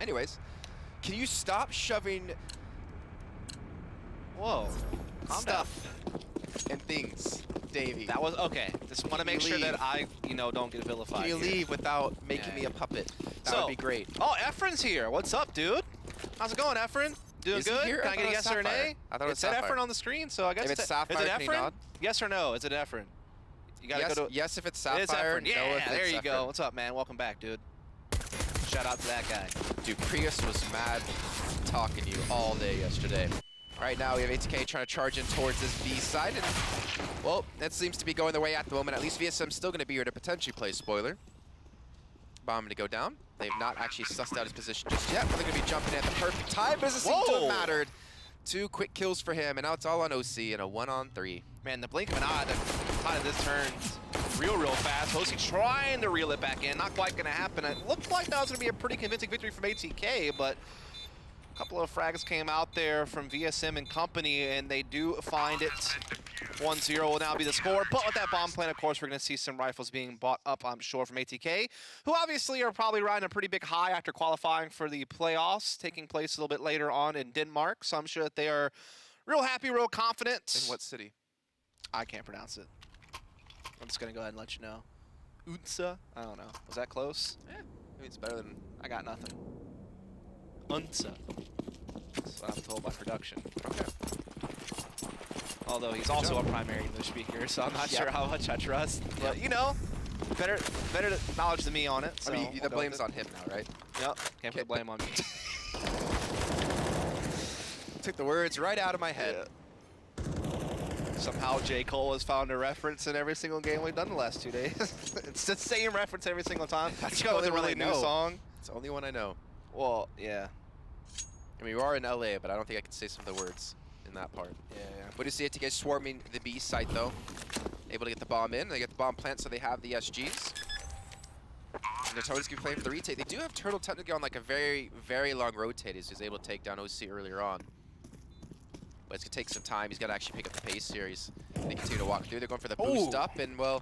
Anyways, can you stop shoving stuff and things, Davey? That was okay. Just want to make sure that I, don't get vilified. Can you leave without making me a puppet? That would be great. Oh, Efren's here. What's up, dude? How's it going, Efren? Doing good? Can I get a yes or a nay? I thought it said Efren on the screen, so I guess it's Sapphire. Is it Efren? Yes or no? Is it Efren? You gotta go to. Yes, if it's Sapphire. It's Efren. Yeah, no, there you go. What's up, man? Welcome back, dude. Shout out to that guy. Dude, Prius was mad talking to you all day yesterday. Right now, we have ATK trying to charge in towards this B side, and well, that seems to be going their way at the moment. At least VSM's still going to be here to potentially play spoiler. Bomb to go down. They've not actually sussed out his position just yet, but they're going to be jumping in at the perfect time. Doesn't seem to have mattered. 2 quick kills for him, and now it's all on OC in a 1-on-3. Man, the blink of an eye, the tide of this turns real fast. OC trying to reel it back in. Not quite going to happen. It looked like that was going to be a pretty convincing victory from ATK, but a couple of frags came out there from VSM and company, and they do find it. 1-0 will now be the score, but with that bomb plant, of course, we're going to see some rifles being bought up, I'm sure, from ATK, who obviously are probably riding a pretty big high after qualifying for the playoffs, taking place a little bit later on in Denmark, so I'm sure that they are real happy, real confident. In what city? I can't pronounce it. I'm just going to go ahead and let you know. Unsa? I don't know. Was that close? Yeah, maybe it's better than... I got nothing. Unsa. That's what I'm told by production. Okay. Although he's also a primary English speaker, so I'm not sure how much I trust. But, better knowledge than me on it. So I mean, the blame's on him now, right? Yep, can't put the blame on me. Took the words right out of my head. Yeah. Somehow J. Cole has found a reference in every single game we've done the last 2 days. It's the same reference every single time. That's the only really new song. It's the only one I know. Well, yeah. I mean, we are in LA, but I don't think I can say some of the words in that part. Yeah. What do you see ATK swarming the B site, though? Able to get the bomb in. They get the bomb plant, so they have the SGs. And the Detona's going to be playing for the retake. They do have Turtle technically on like a very, very long rotate. He's able to take down OC earlier on. But it's going to take some time. He's got to actually pick up the pace here. They continue to walk through. They're going for the boost up, and well,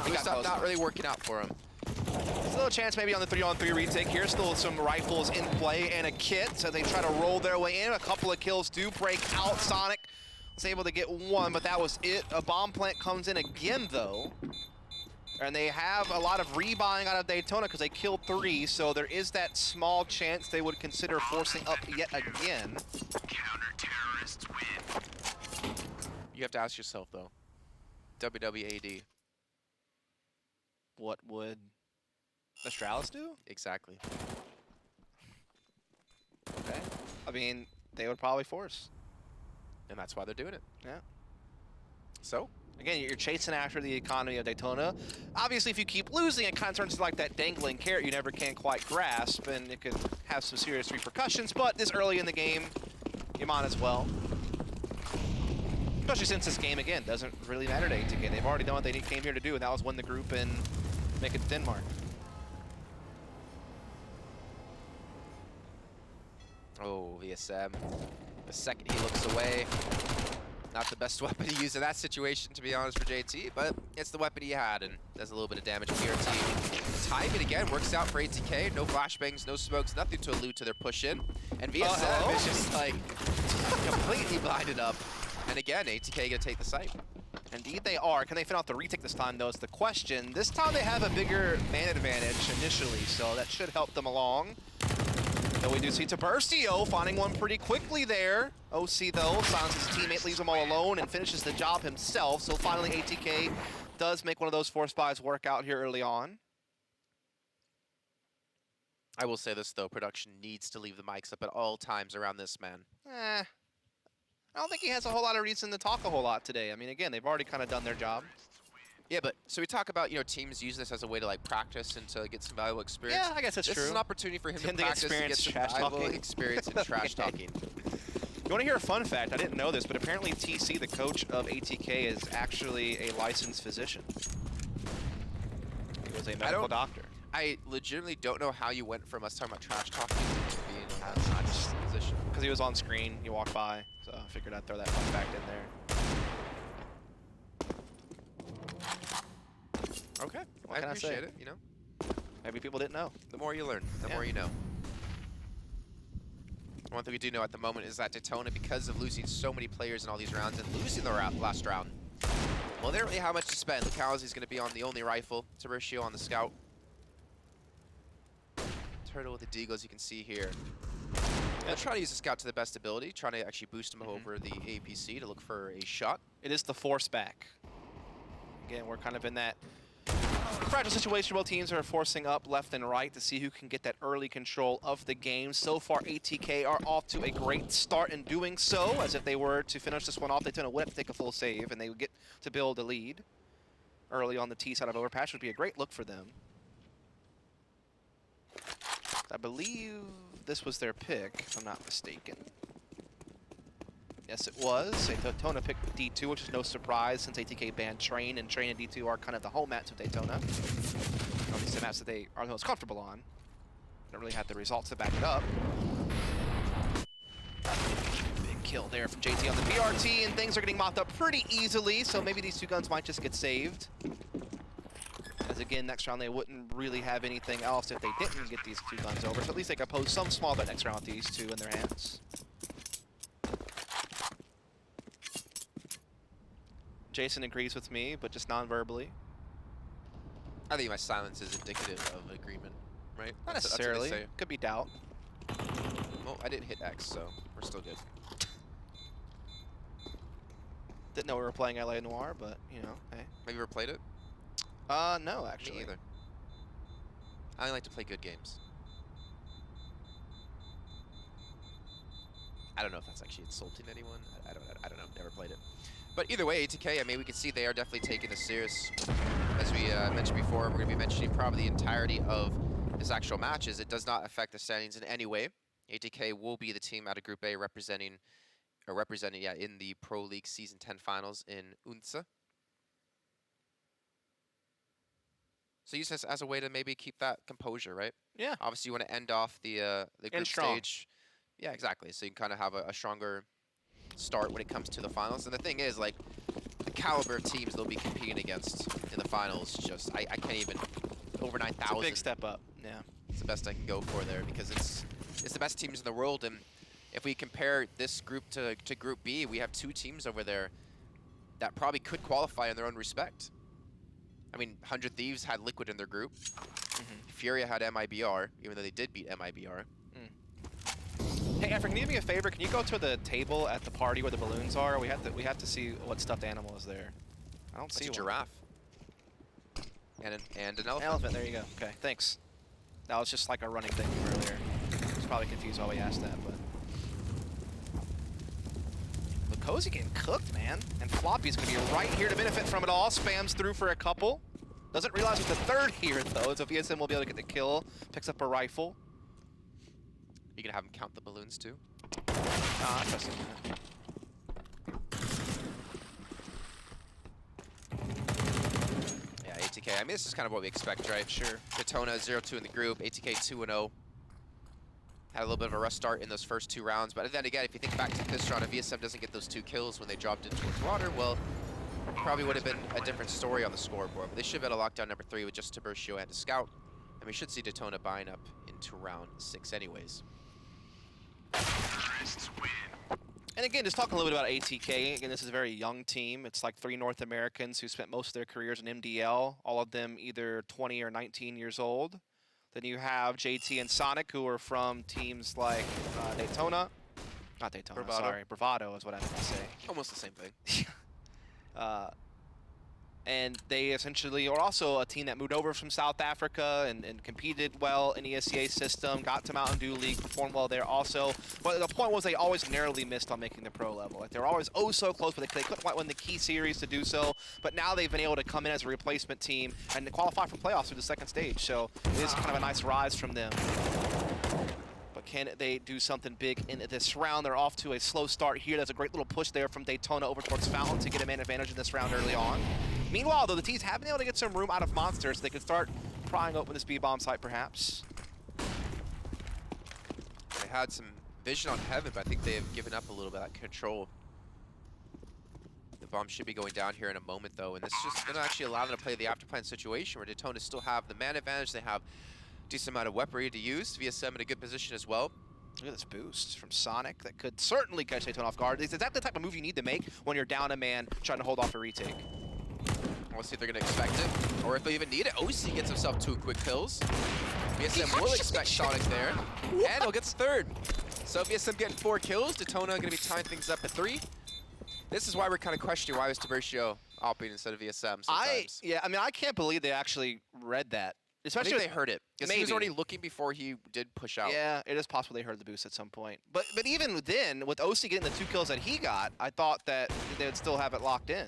boost up not really working out for him. Still a chance maybe on the 3-on-3 retake here. Still some rifles in play and a kit, so they try to roll their way in. A couple of kills do break out. Sonic was able to get 1, but that was it. A bomb plant comes in again, though. And they have a lot of rebuying out of Detona because they killed 3, so there is that small chance they would consider forcing up yet again. Counter-terrorists win. You have to ask yourself, though, WWAD. What would Astralis do? Exactly. Okay. I mean, they would probably force. And that's why they're doing it. Yeah. So? Again, you're chasing after the economy of Detona. Obviously, if you keep losing, it kind of turns into like that dangling carrot you never can quite grasp, and it could have some serious repercussions. But this early in the game, you might as well. Especially since this game, again, doesn't really matter to ATK. They've already done what they came here to do, and that was win the group and make it to Denmark. Oh, VSM. The second he looks away. Not the best weapon to use in that situation, to be honest, for JT, but it's the weapon he had, and does a little bit of damage. PRT timing again works out for ATK. No flashbangs, no smokes, nothing to allude to their push in. And VSM is just like completely blinded up. And again, ATK gonna take the site. Indeed they are. Can they fin out the retake this time, though, is the question. This time they have a bigger man advantage initially, so that should help them along. Though we do see Tiburcio finding one pretty quickly there. OC, though, silences his teammate, leaves him all alone, and finishes the job himself. So finally, ATK does make one of those force buys work out here early on. I will say this, though. Production needs to leave the mics up at all times around this man. I don't think he has a whole lot of reason to talk a whole lot today. I mean, again, they've already kind of done their job. Yeah, but so we talk about, teams use this as a way to like practice and to get some valuable experience. Yeah, I guess that's true. This is an opportunity for him to practice and get some valuable experience in trash talking. You want to hear a fun fact? I didn't know this, but apparently TC, the coach of ATK, is actually a licensed physician. He was a medical doctor. I legitimately don't know how you went from us talking about trash talking to being a licensed physician. Because he was on screen, he walked by, so I figured I'd throw that fun fact in there. Okay, I appreciate it, Maybe people didn't know. The more you learn, the more you know. One thing we do know at the moment is that Detona, because of losing so many players in all these rounds and losing the last round, well, they don't really have much to spend. Lucalizy's going to be on the only rifle, Tiburcio on the scout. Turtle with the deagle, as you can see here. They're trying to use the scout to the best ability, trying to actually boost him over the APC to look for a shot. It is the force back. Again, we're kind of in that fragile situation where teams are forcing up left and right to see who can get that early control of the game. So far, ATK are off to a great start in doing so, as if they were to finish this one off, Detona would have to take a full save, and they would get to build a lead early on the T side of Overpass. Would be a great look for them. I believe this was their pick, if I'm not mistaken. Yes, it was. Detona picked D2, which is no surprise since ATK banned Train, and Train and D2 are kind of the home mats of Detona. At least the maps that they are the most comfortable on. Don't really have the results to back it up. Big kill there from JT on the BRT, and things are getting mopped up pretty easily, so maybe these two guns might just get saved. As again, next round they wouldn't really have anything else if they didn't get these two guns over, so at least they could pose some small bet next round with these two in their hands. Jason agrees with me, but just non-verbally. I think my silence is indicative of agreement, right? Not That's what they necessarily. say. Could be doubt. Well, I didn't hit X, so we're still good. Didn't know we were playing LA Noire, but, you know, hey. Have you ever played it? No, actually. Me either. I only like to play good games. I don't know if that's actually insulting anyone. I don't know. Never played it. But either way, ATK, I mean, we can see they are definitely taking this serious. As we mentioned before, we're going to be mentioning probably the entirety of this actual matches. It does not affect the standings in any way. ATK will be the team out of Group A representing in the Pro League Season 10 finals in Unza. So use this as a way to maybe keep that composure, right? Yeah. Obviously, you want to end off the group strong. stage. Yeah, exactly. So you can kind of have a stronger start when it comes to the finals. And the thing is, like, the caliber of teams they'll be competing against in the finals, just I can't even over 9,000. Big step up. Yeah. It's the best I can go for there because it's the best teams in the world. And if we compare this group to Group B, we have two teams over there that probably could qualify in their own respect. I mean, 100 Thieves had Liquid in their group. Furia had MIBR, even though they did beat MIBR. Hey, Efren, can you do me a favor? Can you go to the table at the party where the balloons are? We have to see what stuffed animal is there. I don't see It's a one. giraffe. And an elephant. Elephant, there you go. Okay, thanks. That was just like a running thing from earlier. I was probably confused why we asked that, but... Lukosi getting cooked, man. And Floppy's gonna be right here to benefit from it all. Spams through for a couple. Doesn't realize it's the third here, though, so VSM will be able to get the kill. Picks up a rifle. You gonna have him count the balloons too? Ah, I trust him. Yeah, ATK. I mean, this is kind of what we expect, right? Sure. Detona 0-2 in the group. ATK 2-0. Had a little bit of a rough start in those first two rounds, but then again, if you think back to this round, if VSM doesn't get those two kills when they dropped in towards water, well, probably would have been a different story on the scoreboard. But they should have had a lockdown number 3 with just Tiburcio and a scout, and we should see Detona buying up into round 6 anyways. And again, just talking a little bit about ATK, again, this is a very young team. It's like 3 North Americans who spent most of their careers in MDL, all of them either 20 or 19 years old. Then you have JT and Sonic, who are from teams like Detona. Not Detona, Bravado. sorry. Bravado is what I meant to say. Almost the same thing. And they essentially are also a team that moved over from South Africa and competed well in the ESL system, got to Mountain Dew League, performed well there also. But the point was they always narrowly missed on making the pro level. Like, they were always oh so close, but they couldn't quite win the key series to do so. But now they've been able to come in as a replacement team and qualify for playoffs through the second stage. So it is kind of a nice rise from them. But can they do something big in this round? They're off to a slow start here. There's a great little push there from Detona over towards Fountain to get a man advantage in this round early on. Meanwhile, though, the T's have been able to get some room out of Monster, so they can start prying open this B-bomb site, perhaps. They had some vision on Heaven, but I think they have given up a little bit of control. bomb should be going down here in a moment, though, and this is just going to actually allow them to play the afterplan situation where Detona still have the man advantage. They have a decent amount of weaponry to use. VSM in a good position as well. Look at this boost from Sonic that could certainly catch Detona off guard. It's exactly the type of move you need to make when you're down a man trying to hold off a retake. We'll see if they're going to expect it, or if they even need it. OC gets himself 2 quick kills. VSM will expect Sonic there, and he'll get third. So VSM getting 4 kills. Detona going to be tying things up at 3. This is why we're kind of questioning why was Tiburcio opting instead of VSM sometimes. I mean, I can't believe they actually read that. I think they heard it, because he was already looking before he did push out. Yeah, it is possible they heard the boost at some point. But even then, with OC getting the 2 kills that he got, I thought that they would still have it locked in.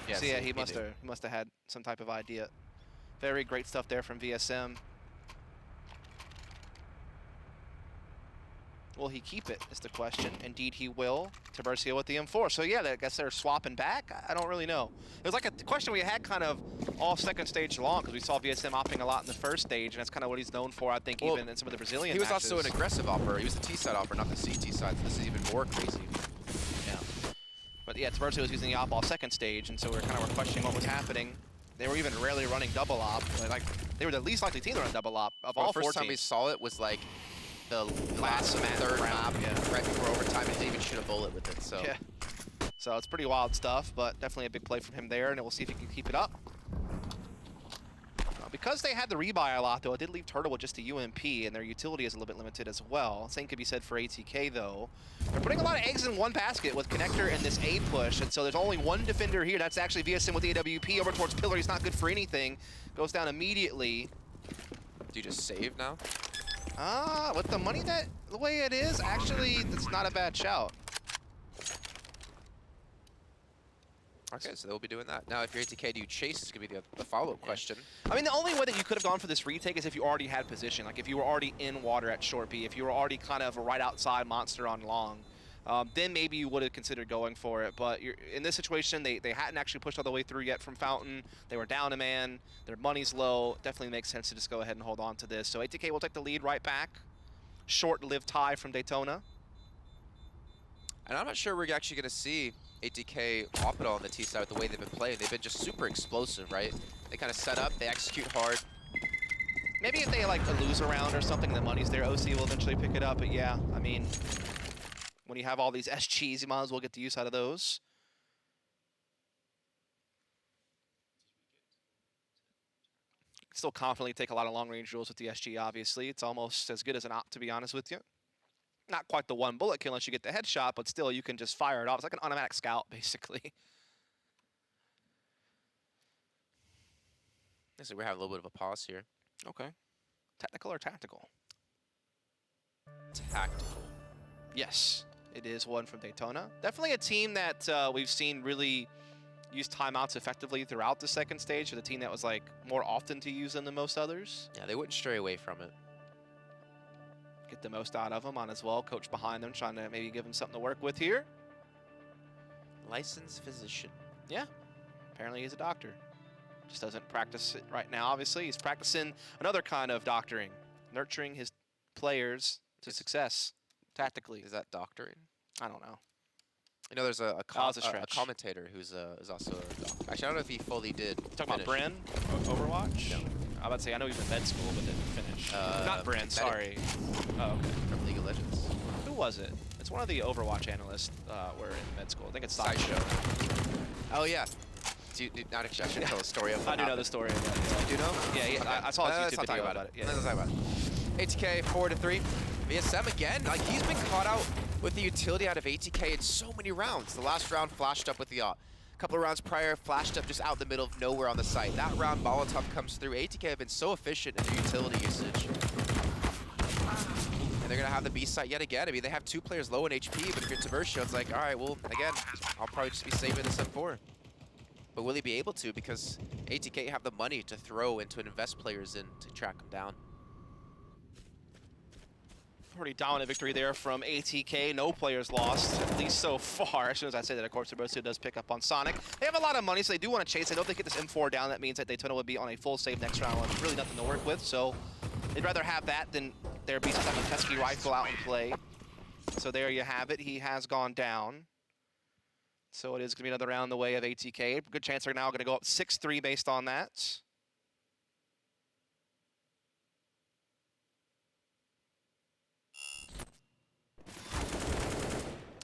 Yeah, so yeah, he must have had some type of idea. Very great stuff there from VSM. Will he keep it is the question. Indeed he will. Tiburcio with the M4. So yeah, I guess they're swapping back. I don't really know. It was like a question we had kind of all second stage long, because we saw VSM opting a lot in the first stage, and that's kind of what he's known for, I think, even in some of the Brazilian matches. He was also an aggressive opper. He was the T-side opper, not the CT side, so this is even more crazy. Yeah. But yeah, Tiburcio was using the op all second stage, and so we were questioning what was happening. They were even rarely running double op. Like, they were the least likely team to run double op of all 4 teams. The first time we saw it was like the last third map, right before overtime, and he didn't even shoot a bullet with it. So yeah, so it's pretty wild stuff, but definitely a big play from him there, and we'll see if he can keep it up. Because they had the rebuy a lot, though, it did leave Turtle with just a UMP, and their utility is a little bit limited as well. Same could be said for ATK, though. They're putting a lot of eggs in one basket with Connector and this A push, and so there's only one defender here. That's actually VSM with the AWP over towards Pillar. He's not good for anything. Goes down immediately. Do you just save now? With the money the way it is, actually, that's not a bad shout. Okay, so they'll be doing that. Now, if you're ATK, do you chase? Is going to be the follow-up question. I mean, the only way that you could have gone for this retake is if you already had position. Like, if you were already in water at short B, if you were already kind of right outside Monster on long, then maybe you would have considered going for it. But in this situation, they hadn't actually pushed all the way through yet from Fountain. They were down a man. Their money's low. Definitely makes sense to just go ahead and hold on to this. So ATK will take the lead right back. Short-lived tie from Detona. And I'm not sure we're actually going to see ATK op it all on the T side with the way they've been playing. They've been just super explosive, right? They kind of set up, they execute hard. Maybe if they like lose a round or something, the money's there, OC will eventually pick it up. But yeah, I mean, when you have all these SGs, you might as well get the use out of those. Still confidently take a lot of long-range drills with the SG, obviously. It's almost as good as an op, to be honest with you. Not quite the one bullet kill unless you get the headshot, but still you can just fire it off. It's like an automatic scout, basically. So we're having a little bit of a pause here. Okay. Technical or tactical? Tactical. Yes, it is one from Detona. Definitely a team that we've seen really use timeouts effectively throughout the second stage. For the team that was like more often to use them than most others. Yeah, they wouldn't stray away from it. Get the most out of them on as well. Coach behind them trying to maybe give them something to work with here. Licensed physician. Yeah, apparently he's a doctor. Just doesn't practice it right now, obviously. He's practicing another kind of doctoring, nurturing his players to success tactically. Is that doctoring? I don't know. You know, there's a commentator who's also a doctor. Actually, I don't know if he fully did. Talking about Bren, Overwatch? No. I would say I know he was in med school, but didn't finish. Not Bren, sorry. Oh, okay. From League of Legends. Who was it? It's one of the Overwatch analysts were in med school. I think it's Sideshow. Oh, yeah. Not actually, I should tell the story of I do know the story of that. Do you know? Yeah, okay. I saw his YouTube video about it. Yeah. Let's talk about it. ATK 4-3. VSM again. Like, he's been caught out with the utility out of ATK in so many rounds. The last round flashed up with the op. A couple of rounds prior, flashed up just out in the middle of nowhere on the site. That round, Molotov comes through. ATK have been so efficient in their utility usage. And they're going to have the B site yet again. I mean, they have 2 players low in HP, but if you're Tiburcio, it's like, all right, well, again, I'll probably just be saving this M4. But will he be able to? Because ATK have the money to throw and to invest players in to track them down. Pretty dominant victory there from ATK. No players lost, at least so far. As soon as I say that, of course, Tiburcio does pick up on Sonic. They have a lot of money, so they do want to chase. I know if they get this M4 down, that means that Detona would be on a full save next round with really nothing to work with. So they'd rather have that than there be some type of pesky rifle out in play. So there you have it. He has gone down. So it is going to be another round the way of ATK. Good chance they're now going to go up 6-3 based on that.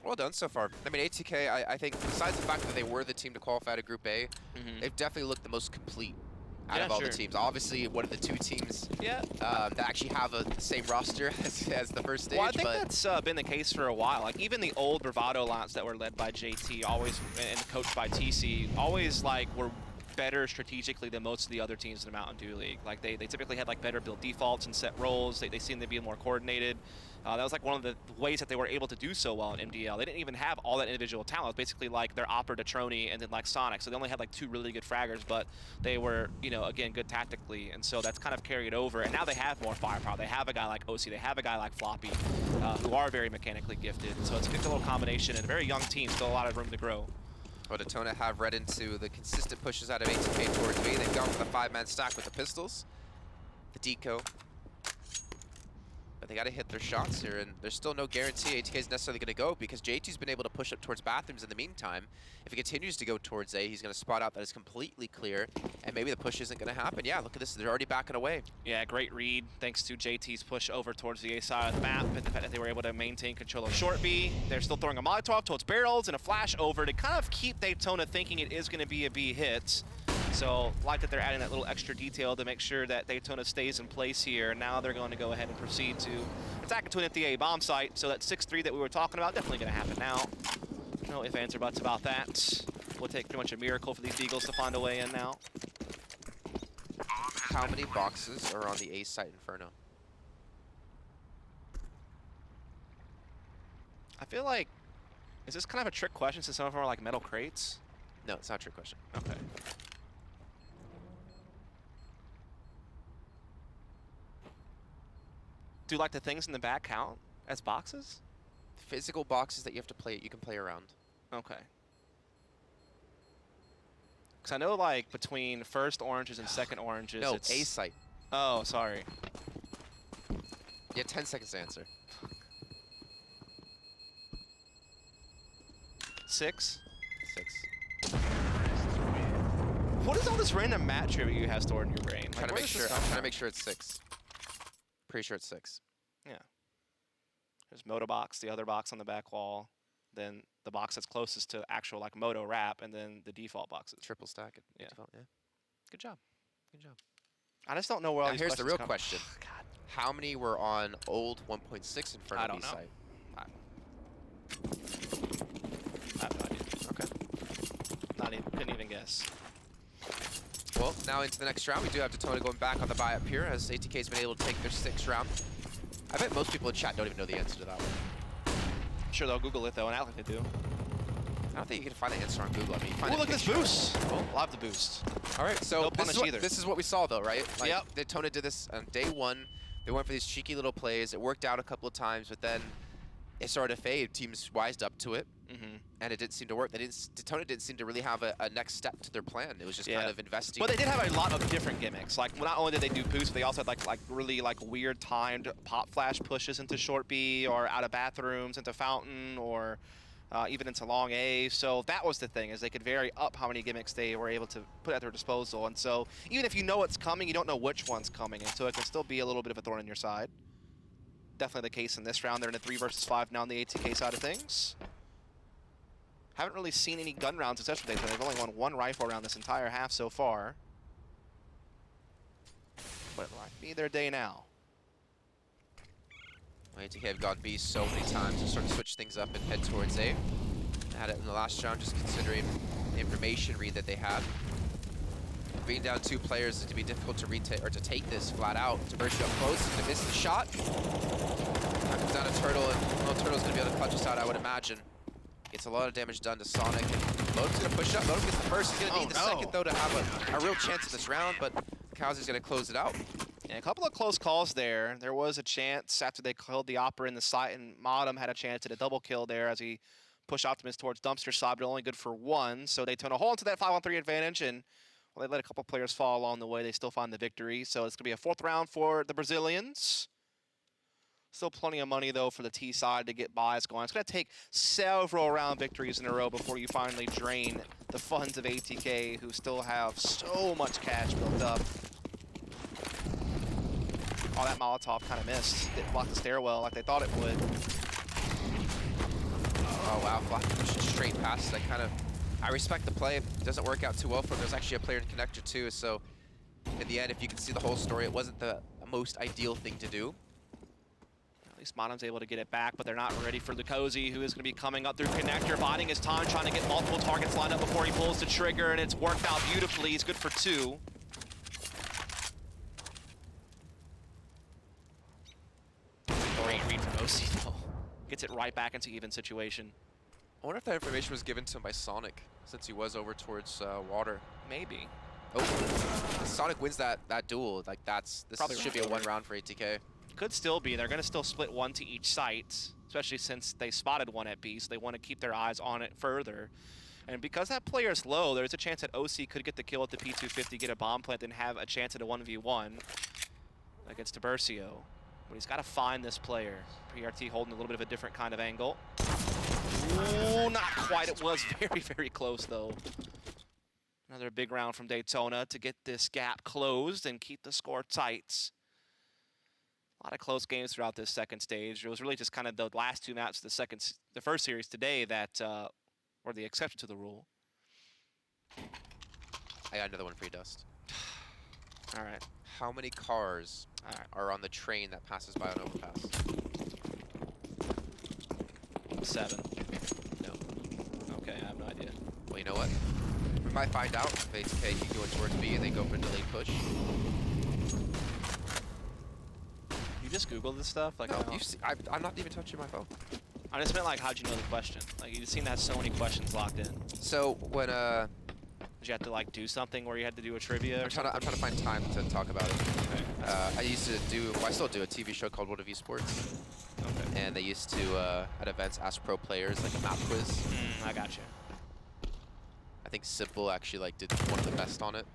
Well done so far. I mean, ATK, I think, besides the fact that they were the team to qualify to Group A, they've definitely looked the most complete out of all the teams. Obviously, one of the two teams that actually have the same roster as the first stage. Well, I think that's been the case for a while. Like, even the old Bravado lines that were led by JT, always and coached by TC, always like were better strategically than most of the other teams in the Mountain Dew League. Like, they typically had like better build defaults and set roles. They seemed to be more coordinated. That was like one of the ways that they were able to do so well in MDL. They didn't even have all that individual talent. It was basically like their Opera, Detroni, and then like Sonic. So they only had like 2 really good fraggers, but they were, you know, again, good tactically. And so that's kind of carried over. And now they have more firepower. They have a guy like OC. They have a guy like Floppy, who are very mechanically gifted. So it's a good little combination and a very young team. Still a lot of room to grow. Well, Detona have read into the consistent pushes out of ATK towards B. They've gone for the 5-man stack with the pistols, the deco. But they got to hit their shots here, and there's still no guarantee ATK is necessarily going to go because JT's been able to push up towards bathrooms in the meantime. If he continues to go towards A, he's going to spot out that it's completely clear, and maybe the push isn't going to happen. Yeah, look at this. They're already backing away. Yeah, great read thanks to JT's push over towards the A side of the map and the fact that they were able to maintain control of short B. They're still throwing a Molotov towards barrels and a flash over to kind of keep Detona thinking it is going to be a B hit. So, like that they're adding that little extra detail to make sure that Detona stays in place here. Now they're going to go ahead and proceed to attack into an FTA bomb site. So that 6-3 that we were talking about, definitely going to happen now. No ifs, ands, or buts about that. Will take pretty much a miracle for these Eagles to find a way in now. How many boxes are on the A site Inferno? I feel like, is this kind of a trick question since some of them are like metal crates? No, it's not a trick question. Okay. Do like the things in the back count as boxes? Physical boxes that you have to play, you can play around. Okay. Because I know like between first oranges and second oranges, No, it's... A site. Oh, sorry. You have 10 seconds to answer. 6? 6. What is all this random mat trivia you have stored in your brain? Trying Like, to where make does sure. this I'm come trying to from? make sure it's 6. Pretty sure it's 6. Yeah. There's Moto box, the other box on the back wall, then the box that's closest to actual like Moto wrap, and then the default boxes. Triple stack. Yeah. Default, yeah. Good job. Good job. I just don't know where all Now these here's the questions real come- question. God. How many were on old 1.6 Inferno I don't B know. site? I have no idea. Okay. Not even, couldn't even guess. Well, now into the next round, we do have Detona going back on the buy up here as ATK's been able to take their 6th round. I bet most people in chat don't even know the answer to that one. I'm sure they'll Google it though, and act like they do. I don't think you can find the answer on Google. I mean, you find Oh, a look at this picture. boost! Oh, love the boost. All right, so No this, punish is what, either. this is what we saw, though, right? Like, Yep. Detona did this on day 1. They went for these cheeky little plays. It worked out a couple of times, but then it started to fade. Teams wised up to it, and it didn't seem to work. Detona didn't seem to really have a next step to their plan. It was just kind of investing. But they did have a lot of different gimmicks. Like, not only did they do boost, but they also had like really like weird timed pop flash pushes into short B or out of bathrooms into fountain or even into long A. So that was the thing, is they could vary up how many gimmicks they were able to put at their disposal. And so even if you know what's coming, you don't know which one's coming. And so it can still be a little bit of a thorn in your side. Definitely the case in this round. They're in a 3 versus 5 now on the ATK side of things. Haven't really seen any gun rounds successfully. They've only won 1 rifle round this entire half so far. But it might be their day now. ATK have gone B so many times. They're starting to switch things up and head towards A. They had it in the last round, just considering the information read that they had. Being down 2 players is to be difficult to retake or to take this flat out. Diversion up close to miss the shot. Now comes down to Turtle, and well, Turtle's gonna be able to clutch us out, I would imagine. Gets a lot of damage done to Sonic. Lode's gonna push up. Lode gets the first. He's gonna need the second though to have a real chance in this round, but Kowsey's gonna close it out. Yeah, a couple of close calls there. There was a chance after they killed the Opera in the site, and Modem had a chance at a double kill there as he pushed Optimus towards dumpster side, but only good for 1. So they turn a hole into that 5-on-3 advantage, and well, they let a couple players fall along the way. They still find the victory. So it's gonna be a 4th round for the Brazilians. Still plenty of money, though, for the T side to get buys going. It's going to take several round victories in a row before you finally drain the funds of ATK, who still have so much cash built up. Oh, that Molotov kind of missed. Didn't block the stairwell like they thought it would. Oh, wow. Flock pushing straight past. I respect the play. It doesn't work out too well for him. There's actually a player in connector, too. So, in the end, if you can see the whole story, it wasn't the most ideal thing to do. At least Modem's able to get it back, but they're not ready for the Cozy, who is going to be coming up through connector, biding his time, trying to get multiple targets lined up before he pulls the trigger, and it's worked out beautifully. He's good for 2. Great read from OC, though. Gets it right back into even situation. I wonder if that information was given to him by Sonic, since he was over towards water. Maybe. Oh, Sonic wins that duel. Like, this Probably should be a 1 round for ATK. Could still be. They're going to still split 1 to each site, especially since they spotted 1 at B, so they want to keep their eyes on it further. And because that player's low, there's a chance that OC could get the kill at the P250, get a bomb plant, and have a chance at a 1v1 against Tiburcio. But he's got to find this player. PRT holding a little bit of a different kind of angle. Ooh, not quite. It was very, very close, though. Another big round from Detona to get this gap closed and keep the score tight. A lot of close games throughout this second stage. It was really just kind of the last 2 maps of the first series today that were the exception to the rule. I got another one for you, Dust. All right. How many cars are on the train that passes by on Overpass? 7. No. Okay, I have no idea. Well, you know what? We might find out if ATK keep going towards B and they go for a delayed push. You just Googled this stuff? Like, No, no. you see, I'm not even touching my phone. I just meant, like, how'd you know the question? Like, you seem to have so many questions locked in. So when Did you have to, like, do something where you had to do a trivia? I'm trying to find time to talk about it. Okay. I still do a TV show called What Have You Sports, Okay. and they used to at events ask pro players like a map quiz. I got you. I think Simple actually like did one of the best on it.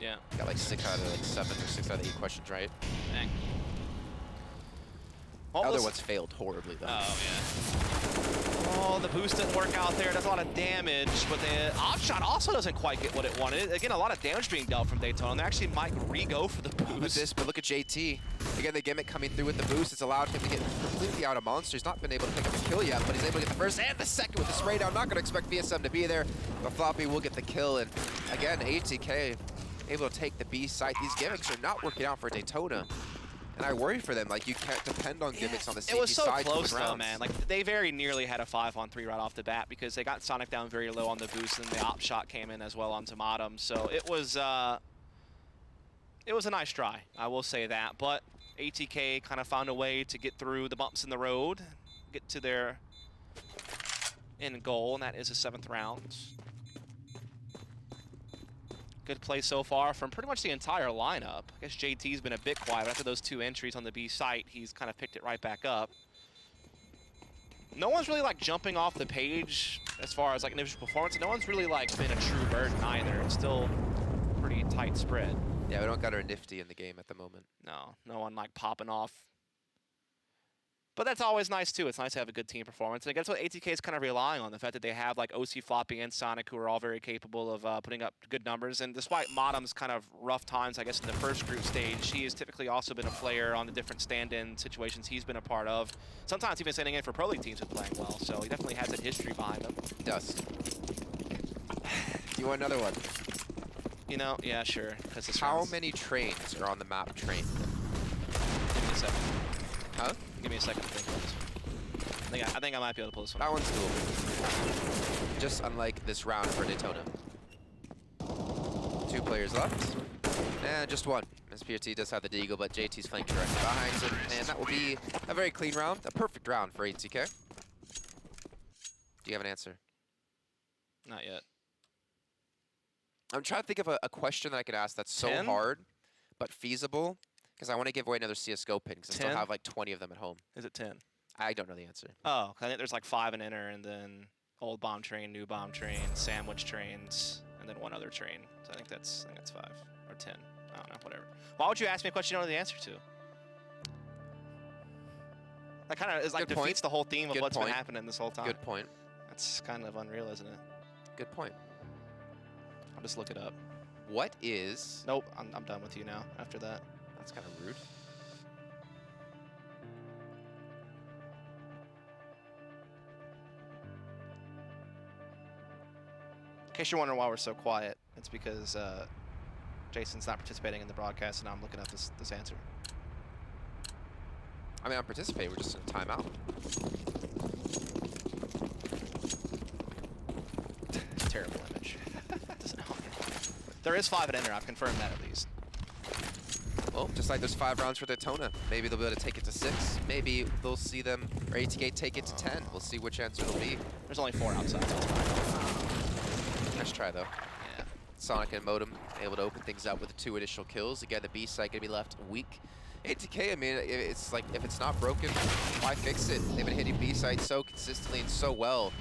Yeah. Got like 6 out of 7 or 6 out of 8 questions right. Dang. Other ones failed horribly though. Oh, yeah. Oh, the boost didn't work out there. Does a lot of damage, but the Offshot also doesn't quite get what it wanted. Again, a lot of damage being dealt from Detona. They actually might re-go for the boost. But look at JT. Again, the gimmick coming through with the boost. It's allowed him to get completely out of monster. He's not been able to pick up a kill yet, but he's able to get the first and the second with the spray down. Not going to expect VSM to be there, but Floppy will get the kill. And again, ATK able to take the B site. These gimmicks are not working out for Detona. And I worry for them. Like, you can't depend on gimmicks on the safety side. It was so close, though, man. Like, they very nearly had a 5-on-3 right off the bat because they got Sonic down very low on the boost, and the op shot came in as well onto Modem. So it was a nice try, I will say that. But ATK kind of found a way to get through the bumps in the road, get to their end goal, and that is the 7th round. Good play so far from pretty much the entire lineup. I guess JT's been a bit quiet, but after those 2 entries on the B site, he's kind of picked it right back up. No one's really like jumping off the page as far as like individual performance. No one's really like been a true burden either. It's still pretty tight spread. Yeah, we don't got our nifty in the game at the moment. No one like popping off. But that's always nice too. It's nice to have a good team performance. And I guess what ATK is kind of relying on, the fact that they have like OC, Floppy, and Sonic, who are all very capable of putting up good numbers. And despite Modem's kind of rough times, I guess, in the first group stage, he has typically also been a player on the different stand-in situations he's been a part of. Sometimes even standing in for Pro League teams and playing well. So he definitely has that history behind him. Dust. You want another one? You know, yeah, sure. How many trains are on the map train? Give me a second. Huh? Give me a second to think of this. I think I might be able to pull this one. That one's doable. Just unlike this round for Detona. 2 players left. And just 1. SPRT does have the deagle, but JT's flanked directly behind him. And that will be a very clean round. A perfect round for ATK. Do you have an answer? Not yet. I'm trying to think of a question that I could ask that's so 10? hard, but feasible. Because I want to give away another CSGO pin, because I still have like 20 of them at home. Is it 10? I don't know the answer. Oh, I think there's like 5 in inner, and then old bomb train, new bomb train, sandwich trains, and then 1 other train. So I think that's 5 or 10. I don't know, whatever. Why would you ask me a question you don't know the answer to? That kind of is like Good point. defeats the whole theme of Good what's point. been happening this whole time. Good point. That's kind of unreal, isn't it? Good point. I'll just look it up. What is... Nope, I'm done with you now after that. That's kind of rude. In case you're wondering why we're so quiet, it's because Jason's not participating in the broadcast, and now I'm looking up this answer. I mean, I'm participating. We're just in a timeout. Terrible image. Doesn't help me. There is 5 at enter. I've confirmed that at least. Well, just like there's 5 rounds for Detona. Maybe they'll be able to take it to 6. Maybe they'll see them, or ATK take it to 10. We'll see which answer it'll be. There's only 4 outside. So that's fine. Nice try, though. Yeah. Sonic and Modem able to open things up with the 2 additional kills. Again, the B side gonna be left weak. ATK, I mean, it's like, if it's not broken, why fix it? They've been hitting B side so consistently and so well.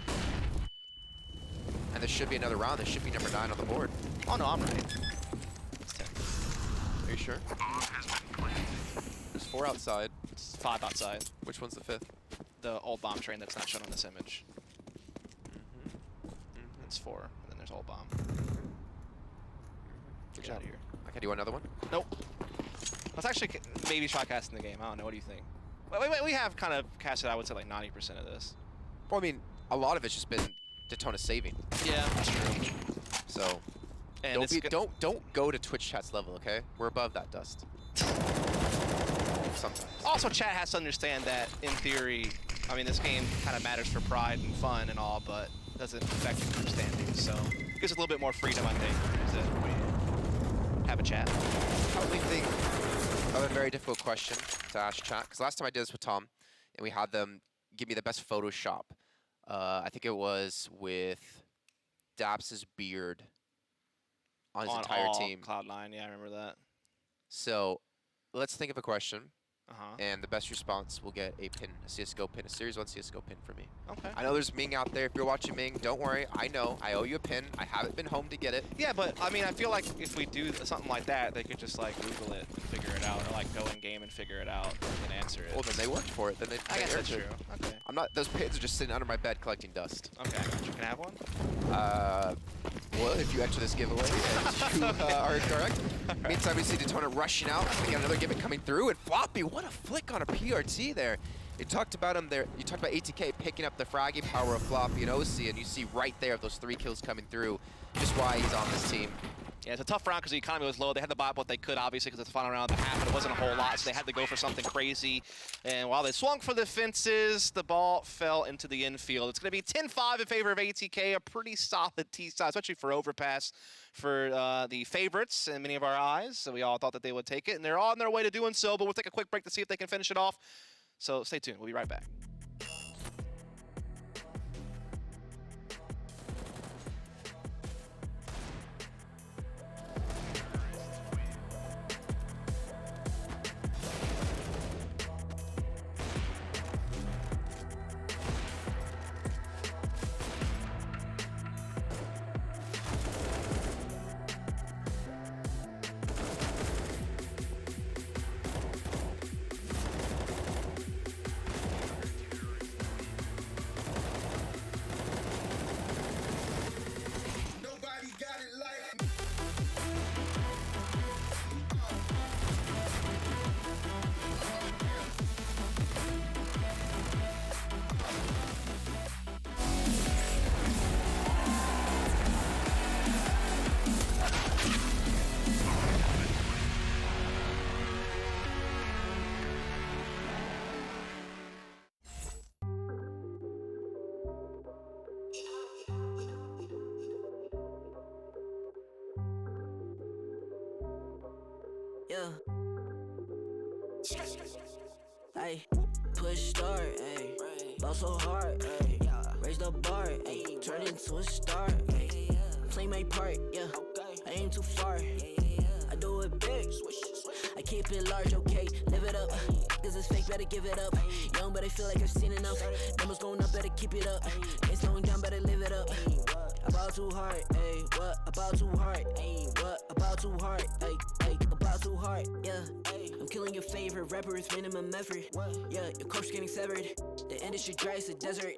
And there should be another round. There should be number 9 on the board. Oh no, I'm right. It's 10. Are you sure? There's 4 outside. It's 5 outside. Which one's the 5th? The old bomb train that's not shown on this image. It's 4, and then there's old bomb. Get out of here. Okay, do you want another one? Nope. Let's actually maybe try casting the game. I don't know. What do you think? Wait, we have kind of casted, I would say, like 90% of this. Well, I mean, a lot of it's just been Detona saving. Yeah, that's true. So And don't go to Twitch chat's level, okay? We're above that dust. Sometimes. Also, chat has to understand that, in theory, I mean, this game kind of matters for pride and fun and all, but doesn't affect your group standings. So it gives us a little bit more freedom, I think, to have a chat. I probably think I have a very difficult question to ask chat, because last time I did this with Tom, and we had them give me the best Photoshop. I think it was with Daps's beard on his entire team. Cloud9, yeah, I remember that. So let's think of a question, Uh-huh. and the best response will get a pin, a CSGO pin, a Series 1 CSGO pin for me. Okay. I know there's Ming out there. If you're watching Ming, don't worry. I know. I owe you a pin. I haven't been home to get it. Yeah, but I mean, I feel like if we do something like that, they could just like Google it and figure it out, or like go in game and figure it out and answer it. Well, then they worked for it. Then they I guess that's earned true. it. Okay. I'm not. Those pins are just sitting under my bed collecting dust. Okay, I got you. Can I have one? Well, if you enter this giveaway and you are correct. Meantime, we see Detona rushing out. We got another gimmick coming through, and Floppy, what a flick on a PRT there. You talked about him there. You talked about ATK picking up the fragging power of Floppy and OC, and you see right there those 3 kills coming through, just why he's on this team. Yeah, it's a tough round because the economy was low. They had to buy up what they could, obviously, because it's the final round of the half, but it wasn't a whole lot, so they had to go for something crazy. And while they swung for the fences, the ball fell into the infield. It's going to be 10-5 in favor of ATK, a pretty solid T-side, especially for Overpass, for the favorites in many of our eyes. So we all thought that they would take it, and they're on their way to doing so, but we'll take a quick break to see if they can finish it off. So stay tuned. We'll be right back. Yeah. Ay, push start, ay. Ball so hard, ay. Raise the bar, ay. Turn into a star, ay. Play my part, yeah. I ain't too far. I do it big. I keep it large, okay. Live it up. Cause it's fake, better give it up. Young, but I feel like I've seen enough. Numbers going up, better keep it up. Ain't slowing down, better live it up. I ball too hard, ayy. What? I ball too hard, ayy. What? about too hard, ayy, about too hard, yeah. I'm killing your favorite rapper with minimum effort. Yeah, your corpse getting severed. The industry dry as a desert.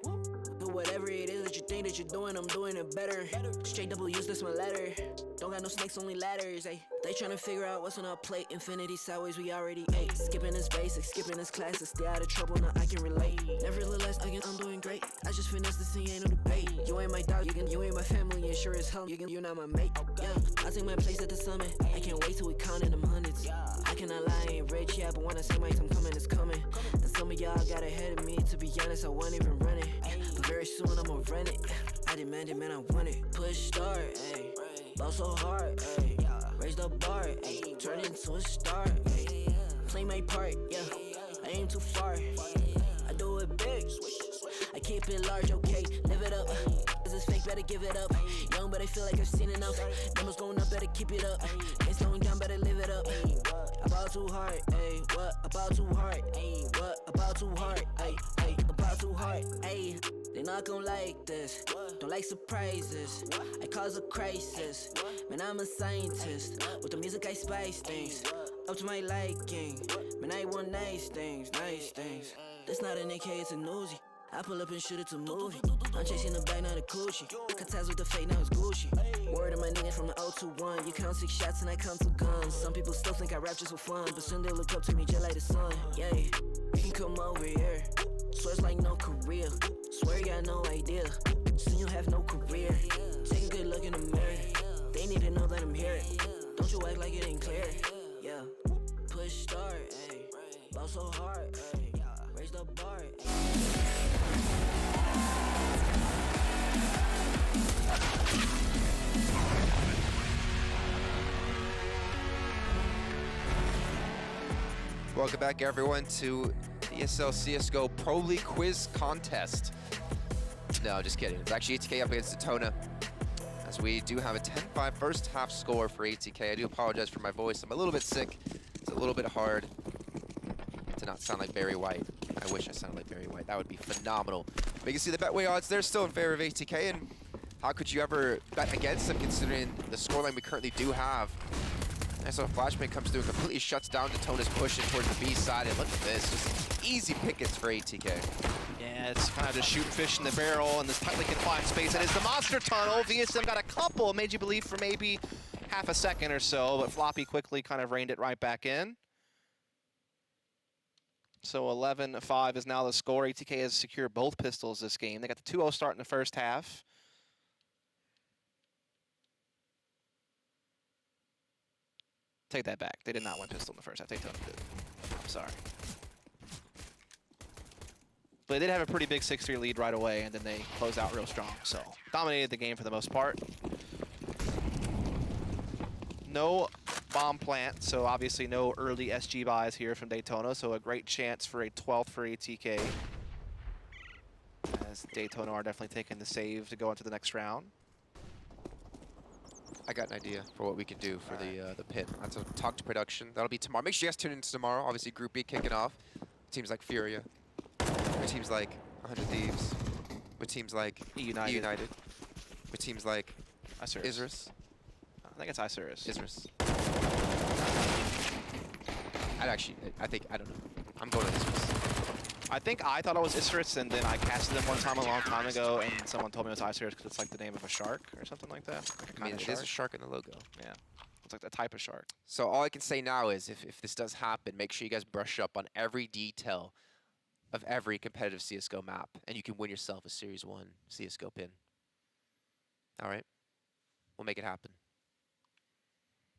Do whatever it is that you think that you're doing, I'm doing it better. Straight double use, that's my letter. Don't got no snakes, only ladders, ayy. They tryna figure out what's on our plate. Infinity sideways, we already ate. Skipping this basic, skipping this classic. Stay out of trouble, now I can relate. Nevertheless, again, I'm doing great. I just finished this thing, ain't no debate. You ain't my dog, you ain't my family, and sure as hell, you're not my mate. Yeah, I take my place at the summit. I can't wait till we counting them hundreds. I cannot lie, I ain't rich, yeah, but when I say my time coming, it's coming. And some of y'all got ahead of me, to be honest, I wasn't even running. But very soon I'ma run it. I demand it, man, I want it. Push start, ayy. Ball so hard, ayy. Raise the bar, ayy. Turn into a star, ayy. Play my part, yeah. I aim too far. I do it big. I keep it large, okay. Live it up. Cause it's fake, better give it up. Young, but I feel like I've seen enough. Numbers going up, better keep it up. Ain't slowing down, better live it up. About too hard, ayy. What? About too hard, ayy. What? About too hard, ayy. About too hard, ayy. They not gon' like this, don't like surprises. I cause a crisis, man, I'm a scientist. With the music I spice things, up to my liking. Man, I want nice things, nice things. This not an AK, it's a Uzi. I pull up and shoot it to movie. I'm chasing the bag, not a coochie. Cut ties with the fake, now it's Gucci. Word of my nigga from the 021. You count 6 shots and I count 2 guns. Some people still think I rap just for fun, but soon they look up to me just like the sun. Yeah, you can come over here. Swear it's like no career. Swear you got no idea. Soon you have no career. Take a good look in the mirror. They need to know that I'm here. Don't you act like it ain't clear. Yeah. Push start, ayy. Ball so hard, ayy. Raise the bar, ayy. Welcome back, everyone, to the ESL CSGO Pro League Quiz Contest. No, just kidding. It's actually ATK up against Detona, as we do have a 10-5 first half score for ATK. I do apologize for my voice. I'm a little bit sick. It's a little bit hard to not sound like Barry White. I wish I sounded like Barry White. That would be phenomenal. But you can see the Betway odds there still in favor of ATK, and how could you ever bet against them considering the scoreline we currently do have? And so Flashbang comes through and completely shuts down Detona's push in towards the B side, and look at this, just easy pickets for ATK. Yeah, it's kind of just shooting fish in the barrel in this tightly confined space. That is the monster tunnel. VSM got a couple, made you believe for maybe half a second or so, but Floppy quickly kind of reined it right back in. So 11-5 is now the score. ATK has secured both pistols this game. They got the 2-0 start in the first half. Take that back. They did not win pistol in the first half. They totally did. I'm sorry. But they did have a pretty big 6-3 lead right away, and then they closed out real strong. So dominated the game for the most part. No bomb plant, so obviously no early SG buys here from Detona. So a great chance for a 12th for ATK. As Detona are definitely taking the save to go into the next round. I got an idea for what we can do for the pit. That's a talk to production. That'll be tomorrow. Make sure you guys tune in tomorrow. Obviously, Group B kicking off. Teams like Furia. With teams like 100 Thieves. With teams like United. With teams like Isurus. I think it's Isurus. Isurus. I don't know. I'm going to Isurus. I thought it was Isurus, and then I casted them one time a long time ago, and someone told me it was Isurus because it's like the name of a shark or something like that. Like I mean, it is a shark in the logo. Yeah, it's like the type of shark. So all I can say now is if this does happen, make sure you guys brush up on every detail of every competitive CSGO map, and you can win yourself a Series 1 CSGO pin. All right? We'll make it happen.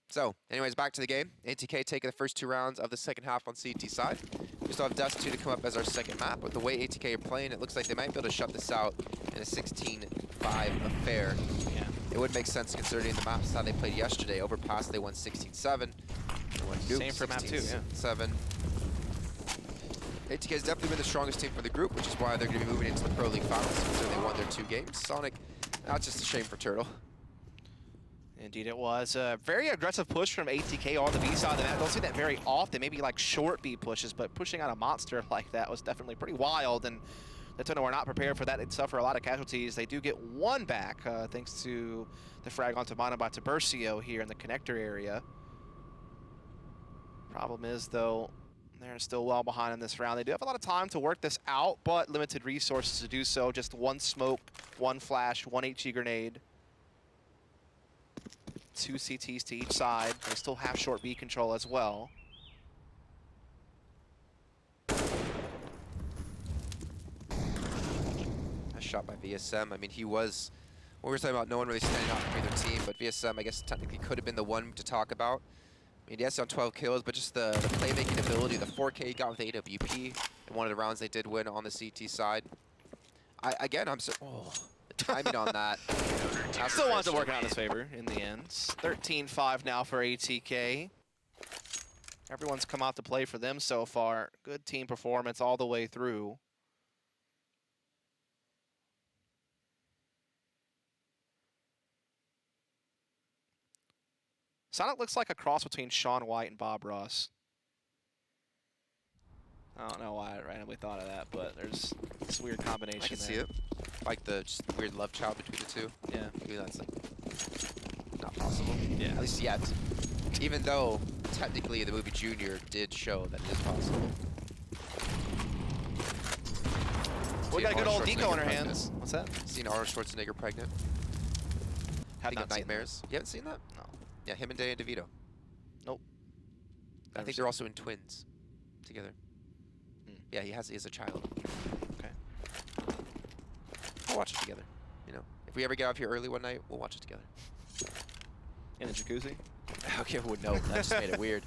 So, anyways, back to the game. ATK taking the first 2 rounds of the second half on CT side. We still have Dust 2 to come up as our second map. With the way ATK are playing, it looks like they might be able to shut this out in a 16-5 affair. Yeah. It would make sense considering the maps how they played yesterday. Overpass, they won 16-7. They won Duke, Same for map 2, yeah. 7. ATK has definitely been the strongest team for the group, which is why they're going to be moving into the Pro League Finals, considering they won their 2 games. Sonic, that's just a shame for Turtle. Indeed it was. A very aggressive push from ATK on the B side of the map. Don't see that very often, maybe like short B pushes, but pushing out a monster like that was definitely pretty wild. And Detona were not prepared for that. They'd suffer a lot of casualties. They do get one back, thanks to the frag onto Mana by Tiburcio here in the connector area. Problem is, though, they're still well behind in this round. They do have a lot of time to work this out, but limited resources to do so. Just one smoke, one flash, one HE grenade. 2 CTs to each side. They still have short B control as well. Nice shot by VSM. I mean, he was, what we were talking about, no one really standing out from either team, but VSM, I guess, technically could have been the one to talk about. I mean, yes, on 12 kills, but just the playmaking ability, the 4K he got with AWP in one of the rounds they did win on the CT side. I'm so, the timing on that. Still wants to work out in his favor in the end. 13-5 now for ATK. Everyone's come out to play for them so far. Good team performance all the way through. Sonic looks like a cross between Sean White and Bob Ross. I don't know why I randomly thought of that, but there's this weird combination. I can there. see it. Like the just weird love child between the two. Yeah. Maybe that's like not possible. Yeah. At least yet. Even though technically the movie Junior did show that it is possible. We got a good old Arnold deco in our Schwarzenegger hands. pregnant. What's that? Seen Arnold Schwarzenegger pregnant? Have Think not of seen Nightmares. You haven't seen that? No. Yeah, him and Danny DeVito. Nope. I Never think they're also in Twins together. Hmm. Yeah, he has a child. Okay. We'll watch it together. You know, if we ever get out here early one night, we'll watch it together. In the jacuzzi? Okay, well, no, that just made it weird.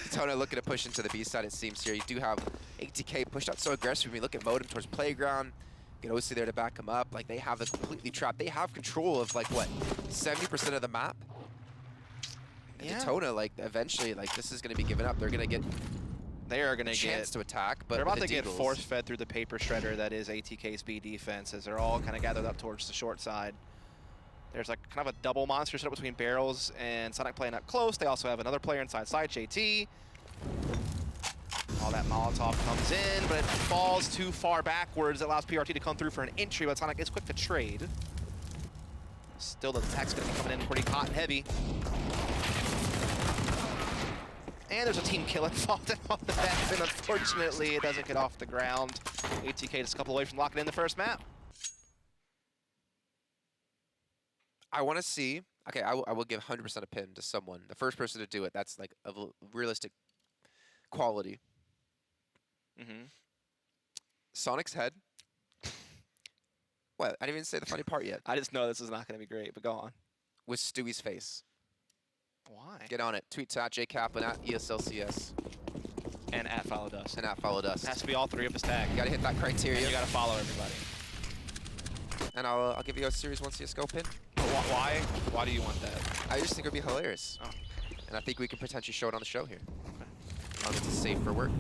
Detona looking to push into the B side, it seems here. You do have ATK pushed out so aggressive. We look at Modem towards Playground. Get OC there to back him up. Like, they have it completely trapped. They have control of, like, what, 70% of the map? And Yeah. Detona, like, eventually, like, this is going to be given up. They're going to get They are going a to chance get... to attack, but They're about the to get Deagles- force-fed through the paper shredder that is ATK's B defense as they're all kind of gathered up towards the short side. There's like kind of a double monster set up between Barrels and Sonic playing up close. They also have another player inside side, JT. All that Molotov comes in, but it falls too far backwards. It allows PRT to come through for an entry, but Sonic is quick to trade. Still, the attack's going to be coming in pretty hot and heavy. And there's a team kill involved in all of that, and unfortunately, it doesn't get off the ground. ATK just a couple away from locking in the first map. I want to see. Okay, I will give 100% a pin to someone. The first person to do it, that's like a realistic quality. Mm-hmm. Sonic's head. What? I didn't even say the funny part yet. I just know this is not going to be great, but go on. With Stewie's face. Why? Get on it. Tweet to @JKaplan @ESLCS And at Follow Dust. and @FollowDust. It has to be all three of his tags. You gotta hit that And criteria. you got to follow everybody. And I'll give you a Series 1 CSGO pin. But why? Why do you want that? I just think it would be hilarious. Oh. And I think we can potentially show it on the show here. As long as it's safe for work.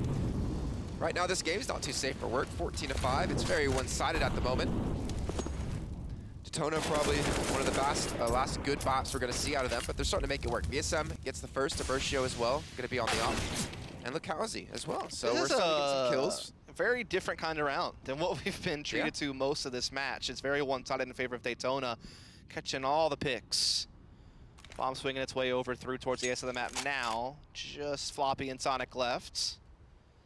Right now, this game's not too safe for work. 14-5. It's very one-sided at the moment. Detona probably one of the last good bops we're going to see out of them, but they're starting to make it work. VSM gets the first, Tiburcio as well, going to be on the off. And Lucauzi as well. So we're starting to get some kills. A very different kind of round than what we've been treated to most of this match. It's very one-sided in favor of Detona, catching all the picks. Bomb swinging its way over through towards the edge of the map now. Just Floppy and Sonic left.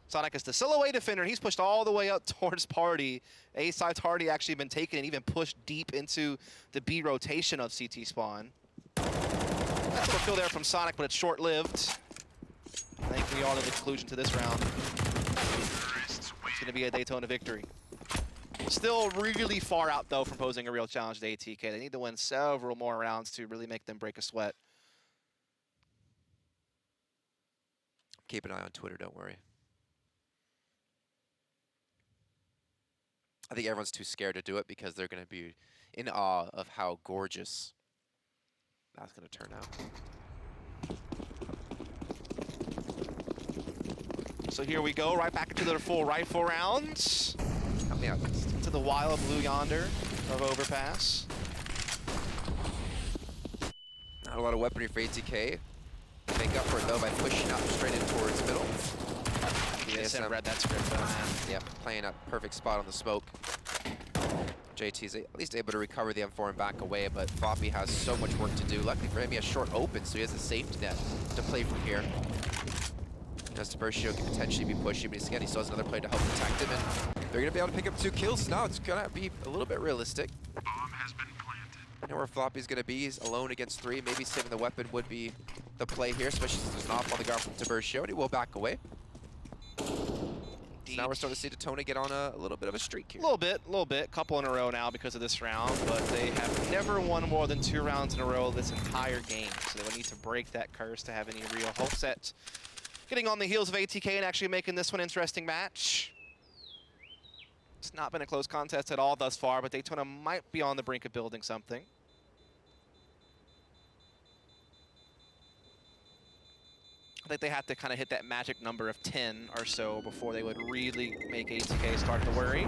Sonic is the silhouette defender, and he's pushed all the way up towards Party. A-side's Hardy actually been taken and even pushed deep into the B rotation of CT spawn. That's a little kill there from Sonic, but it's short-lived. I think we are to the conclusion to this round. It's going to be a Detona victory. Still really far out, though, from posing a real challenge to ATK. They need to win several more rounds to really make them break a sweat. Keep an eye on Twitter, don't worry. I think everyone's too scared to do it because they're going to be in awe of how gorgeous that's going to turn out. So here we go, right back into the full rifle rounds. Help me out. To the wild blue yonder of Overpass. Not a lot of weaponry for ATK. Make up for it, though, by pushing up straight in towards middle. VSM read that script though, man. Yep, playing a perfect spot on the smoke. JT's at least able to recover the M4 and back away, but Floppy has so much work to do. Luckily for him, he has short open, so he has a safety net to play from here. As Tiburcio can potentially be pushing, but again, he still has another player to help protect him, and they're going to be able to pick up 2 kills. Now it's going to be a little bit realistic. Bomb has been planted. I know where Floppy's going to be. He's alone against 3. Maybe saving the weapon would be the play here, especially since there's an off on the guard from Tiburcio, and he will back away. So now we're starting to see Detona get on a little bit of a streak here. A little bit. Couple in a row now because of this round, but they have never won more than 2 rounds in a row this entire game. So they will need to break that curse to have any real hope set. Getting on the heels of ATK and actually making this one an interesting match. It's not been a close contest at all thus far, but Detona might be on the brink of building something. I think they have to kind of hit that magic number of 10 or so before they would really make ATK start to worry.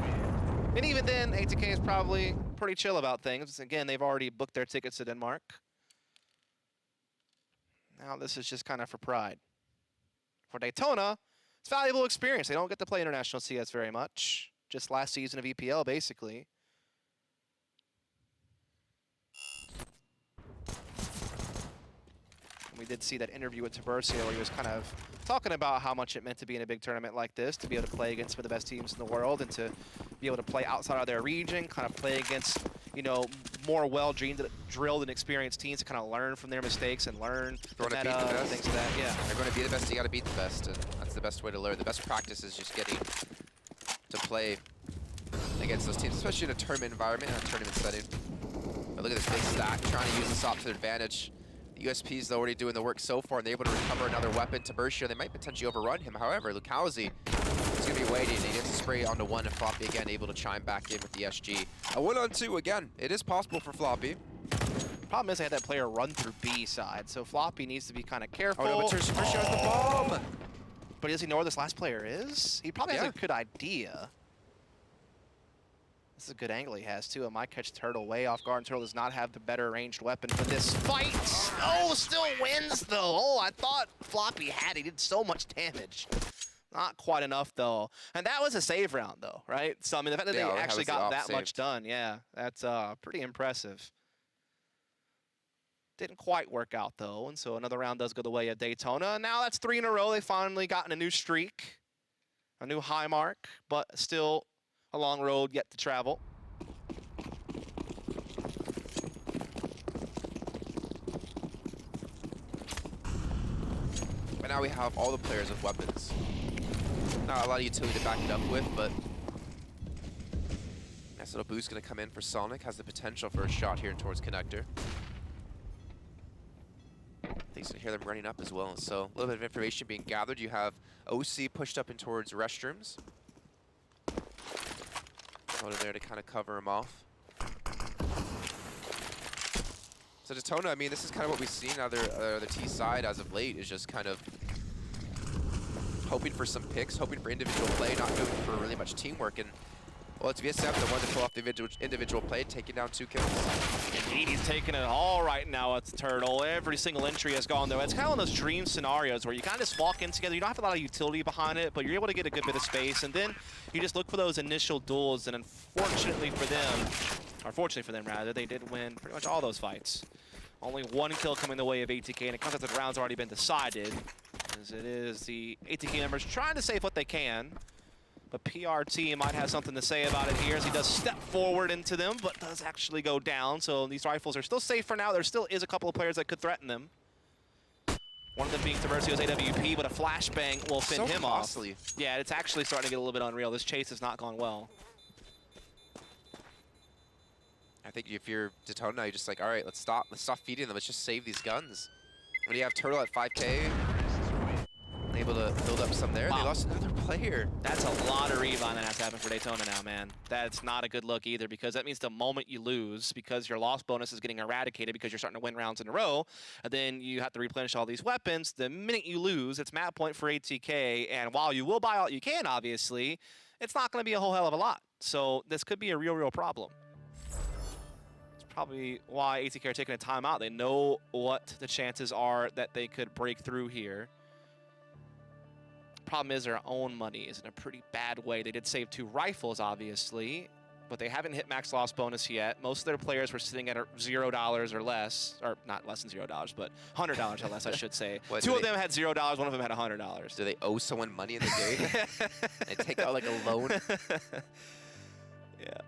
And even then, ATK is probably pretty chill about things. Again, they've already booked their tickets to Denmark. Now this is just kind of for pride. For Detona, it's valuable experience. They don't get to play international CS very much. Just last season of EPL, basically. We did see that interview with Tiburcio where he was kind of talking about how much it meant to be in a big tournament like this, to be able to play against some of the best teams in the world and to be able to play outside of their region, kind of play against, you know, more well-drilled and experienced teams to kind of learn from their mistakes and learn the meta and things like that. Yeah. They're going to be the best, you got to beat the best, and that's the best way to learn. The best practice is just getting to play against those teams, especially in a tournament environment, in a tournament setting. But look at this big stack, trying to use this off to their advantage. The USP's already doing the work so far, and they're able to recover another weapon. Tiburcio, they might potentially overrun him. However, Lukowski is going to be waiting. He gets a spray onto 1, and Floppy again able to chime back in with the SG. A 1-on-2 again. It is possible for Floppy. Problem is they had that player run through B side, so Floppy needs to be kind of careful. Oh no, but Tiburcio has the bomb! But does he know where this last player is? He probably has a good idea. This is a good angle he has, too. It might catch Turtle way off guard. Turtle does not have the better ranged weapon for this fight. Oh, still wins, though. Oh, I thought Floppy had. He did so much damage. Not quite enough, though. And that was a save round, though, right? So, I mean, the fact that they actually got that much done, yeah, that's pretty impressive. Didn't quite work out, though, and so another round does go the way of Detona. Now that's 3 in a row. They finally gotten a new streak, a new high mark, but still a long road yet to travel. But now we have all the players with weapons. Not a lot of utility to back it up with, but nice little boost going to come in for Sonic. Has the potential for a shot here towards Connector. You can hear them running up as well. So a little bit of information being gathered. You have OC pushed up in towards restrooms. Over there to kind of cover him off. So Detona, I mean, this is kind of what we've seen on the T side as of late, is just kind of hoping for some picks, hoping for individual play, not going for really much teamwork. And well, it's VSM, the one to pull off the individual play, taking down 2 kills. Indeed, he's taking it all right now at the Turtle. Every single entry has gone though. It's kind of one of those dream scenarios where you kind of just walk in together. You don't have a lot of utility behind it, but you're able to get a good bit of space. And then you just look for those initial duels. And unfortunately for them, or fortunately for them rather, they did win pretty much all those fights. Only 1 kill coming the way of ATK, and it comes after the round's already been decided. As it is the ATK members trying to save what they can. But PRT might have something to say about it here as he does step forward into them, but does actually go down. So these rifles are still safe for now. There still is a couple of players that could threaten them. One of them being Tiburcio's AWP, but a flashbang will fend him off. Yeah, it's actually starting to get a little bit unreal. This chase has not gone well. I think if you're Detona, you're just like, all right, let's stop feeding them. Let's just save these guns. When you have Turtle at 5K, able to build up some there. Wow. They lost another player. That's a lot of revine that has to happen for Detona now, man. That's not a good look either, because that means the moment you lose, because your loss bonus is getting eradicated because you're starting to win rounds in a row, and then you have to replenish all these weapons. The minute you lose, it's map point for ATK, and while you will buy all you can, obviously, it's not going to be a whole hell of a lot. So this could be a real problem. It's probably why ATK are taking a timeout. They know what the chances are that they could break through here. problem is their own money is in a pretty bad way. They did save 2 rifles, obviously, but they haven't hit max loss bonus yet. Most of their players were sitting at $0 or less, or not less than $0, but $100 or less, I should say. What, 2 of them had $0, 1 of them had $100. Do they owe someone money in the game? They take out like a loan? Yeah.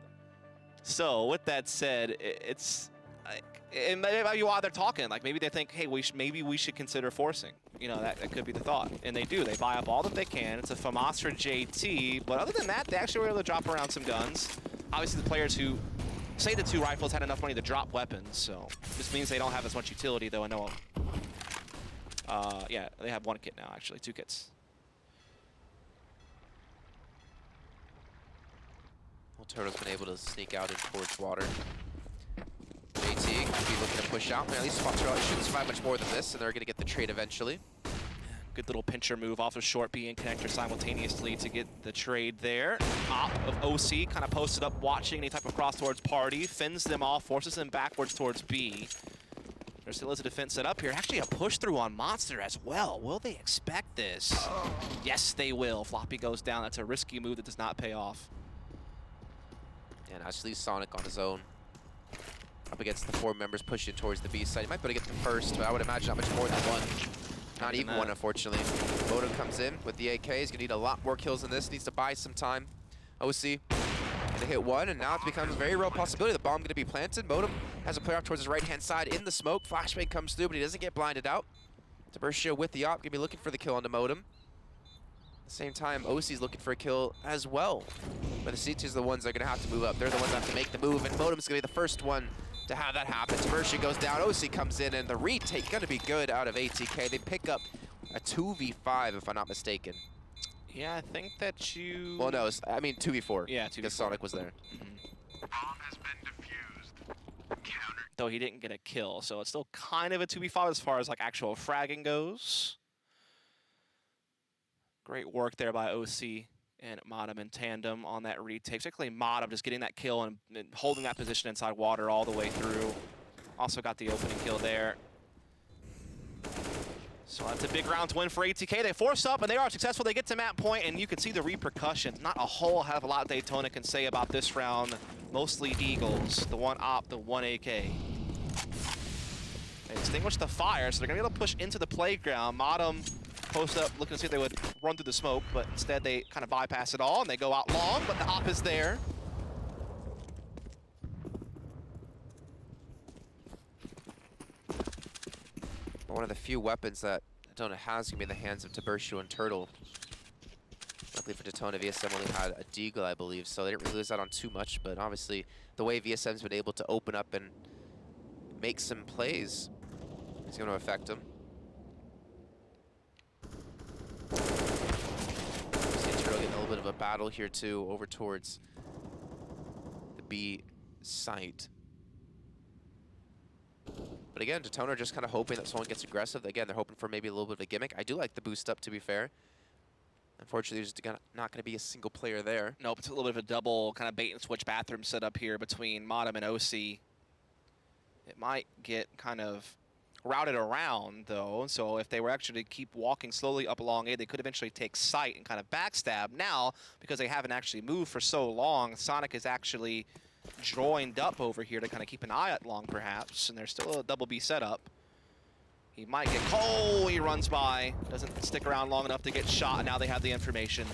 So with that said, it's like, it might be while they're talking, like maybe they think, hey, maybe we should consider forcing. You know, that could be the thought. And they do. They buy up all that they can. It's a FAMAS for JT. But other than that, they actually were able to drop around some guns. Obviously, the players who say the 2 rifles had enough money to drop weapons. So this means they don't have as much utility, though I know. Yeah, they have 1 kit now, actually. 2 kits. Well, Turtle's been able to sneak out in towards water. JT could be looking to push out. At least Spot Turtle shouldn't survive much more than this, and they're going to get the trade eventually. Good little pincher move off of short B and connector simultaneously to get the trade there. Op of OC kind of posted up watching any type of cross towards party, fends them off, forces them backwards towards B. There still is a defense set up here. Actually a push through on Monster as well. Will they expect this? Yes, they will. Floppy goes down. That's a risky move that does not pay off. And actually Sonic on his own. Up against the 4 members pushing towards the B side. He might be able to get the first, but I would imagine not much more than 1. Not even 1, unfortunately. Modem comes in with the AK. He's going to need a lot more kills than this. Needs to buy some time. OC going to hit 1, and now it becomes a very real possibility. The bomb going to be planted. Modem has a player off towards his right-hand side in the smoke. Flashbang comes through, but he doesn't get blinded out. Tiburcio with the op. Going to be looking for the kill on the Modem. At the same time, OC's looking for a kill as well. But the C2s are the ones that are going to have to move up. They're the ones that have to make the move, and Modem's going to be the first one to have that happen. Tiburcio goes down, OC comes in, and the retake gonna be good out of ATK. They pick up a 2v5, if I'm not mistaken. Yeah, I think that you... Well, no, I mean 2v4. Yeah, 2v4. Because Sonic was there. Bomb has been defused. Counter. Though he didn't get a kill, so it's still kind of a 2v5 as far as like actual fragging goes. Great work there by OC and Modem in tandem on that retake. Particularly Modem just getting that kill and holding that position inside water all the way through. Also got the opening kill there. So that's a big round to win for ATK. They force up and they are successful. They get to map point and you can see the repercussions. Not a whole hell of a lot Detona can say about this round. Mostly Eagles, the 1 op, the 1 AK. They extinguish the fire, so they're gonna be able to push into the playground. Modem post up, looking to see if they would run through the smoke, but instead they kind of bypass it all and they go out long, but the op is there. One of the few weapons that Detona has going to be in the hands of Tiburcio and Turtle. Luckily for Detona, VSM only had a Deagle, I believe, so they didn't really lose out on too much, but obviously the way VSM's been able to open up and make some plays is going to affect them. Turtle getting a little bit of a battle here too, over towards the B site. But again, Detona are just kind of hoping that someone gets aggressive. Again, they're hoping for maybe a little bit of a gimmick. I do like the boost up, to be fair. Unfortunately, there's not going to be a single player there. Nope, it's a little bit of a double kind of bait and switch bathroom setup here between Modem and OC. It might get kind of routed around, though, so if they were actually to keep walking slowly up along A, they could eventually take sight and kind of backstab. Now, because they haven't actually moved for so long, Sonic is actually joined up over here to kind of keep an eye out long, perhaps, and there's still a double B setup. He might get... Oh, he runs by. Doesn't stick around long enough to get shot, and now they have the information.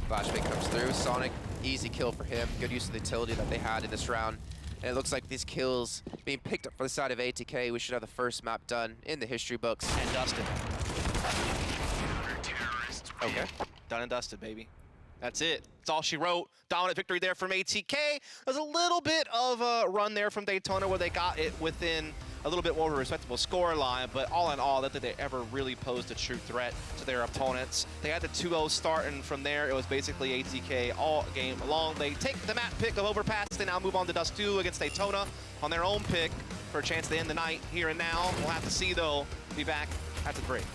Flashbang comes through. Sonic, easy kill for him. Good use of the utility that they had in this round. And it looks like these kills being picked up for the side of ATK. We should have the first map done in the history books. And dusted. Okay. Done and dusted, baby. That's it. That's all she wrote. Dominant victory there from ATK. There's a little bit of a run there from Detona where they got it within a little bit more of a respectable score line, but all in all, I don't think they ever really posed a true threat to their opponents. They had the 2-0 start, and from there, it was basically ATK all game long. They take the map pick of Overpass. They now move on to Dust 2 against Detona on their own pick for a chance to end the night here and now. We'll have to see, though. Be back after the break.